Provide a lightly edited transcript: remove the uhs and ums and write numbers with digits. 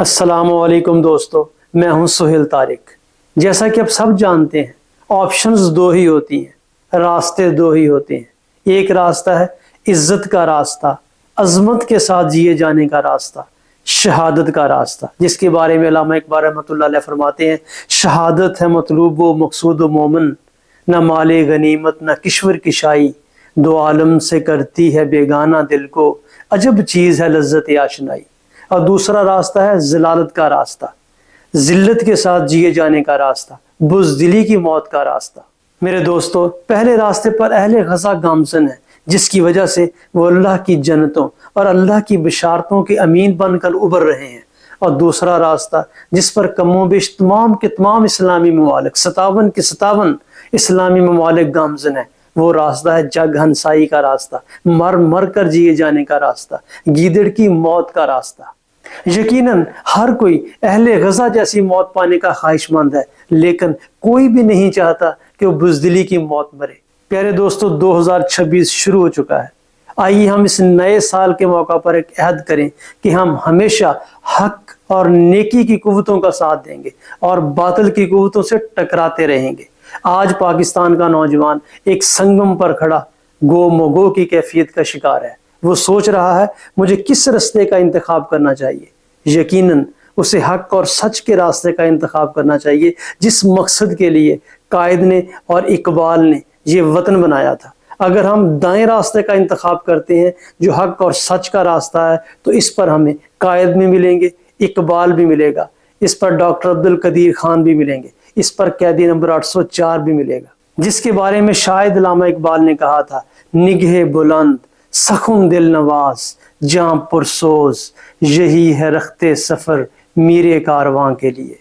السلام علیکم دوستو، میں ہوں سہیل طارق۔ جیسا کہ اب سب جانتے ہیں، آپشنز دو ہی ہوتی ہیں، راستے دو ہی ہوتے ہیں۔ ایک راستہ ہے عزت کا راستہ، عظمت کے ساتھ جیے جانے کا راستہ، شہادت کا راستہ، جس کے بارے میں علامہ اقبال رحمۃ اللہ علیہ فرماتے ہیں، شہادت ہے مطلوب و مقصود و مومن، نہ مال غنیمت نہ کشور کشائی، دو عالم سے کرتی ہے بیگانہ دل کو، عجب چیز ہے لذت آشنائی۔ اور دوسرا راستہ ہے ذلالت کا راستہ، ذلت کے ساتھ جیے جانے کا راستہ، بزدلی کی موت کا راستہ۔ میرے دوستو، پہلے راستے پر اہل غزہ گامزن ہے، جس کی وجہ سے وہ اللہ کی جنتوں اور اللہ کی بشارتوں کے امین بن کر ابھر رہے ہیں۔ اور دوسرا راستہ جس پر کم و بیش تمام کے تمام اسلامی ممالک 57 کے 57 اسلامی ممالک گامزن ہیں، وہ راستہ ہے جگ ہنسائی کا راستہ، مر مر کر جیے جانے کا راستہ، گیدڑ کی موت کا راستہ۔ یقیناً ہر کوئی اہل غزہ جیسی موت پانے کا خواہش مند ہے، لیکن کوئی بھی نہیں چاہتا کہ وہ بزدلی کی موت مرے۔ پیارے دوستو، 2026 شروع ہو چکا ہے۔ آئیے ہم اس نئے سال کے موقع پر ایک عہد کریں کہ ہم ہمیشہ حق اور نیکی کی قوتوں کا ساتھ دیں گے اور باطل کی قوتوں سے ٹکراتے رہیں گے۔ آج پاکستان کا نوجوان ایک سنگم پر کھڑا گو مگو کی کیفیت کا شکار ہے۔ وہ سوچ رہا ہے مجھے کس راستے کا انتخاب کرنا چاہیے۔ یقیناً اسے حق اور سچ کے راستے کا انتخاب کرنا چاہیے، جس مقصد کے لیے قائد نے اور اقبال نے یہ وطن بنایا تھا۔ اگر ہم دائیں راستے کا انتخاب کرتے ہیں جو حق اور سچ کا راستہ ہے، تو اس پر ہمیں قائد بھی ملیں گے، اقبال بھی ملے گا، اس پر ڈاکٹر عبدالقدیر خان بھی ملیں گے، اس پر قیدی نمبر 804 بھی ملے گا، جس کے بارے میں شاید علامہ اقبال نے کہا تھا، نگہ بلند سخن دل نواز جاں پرسوز، یہی ہے رخت سفر میرے کارواں کے لیے۔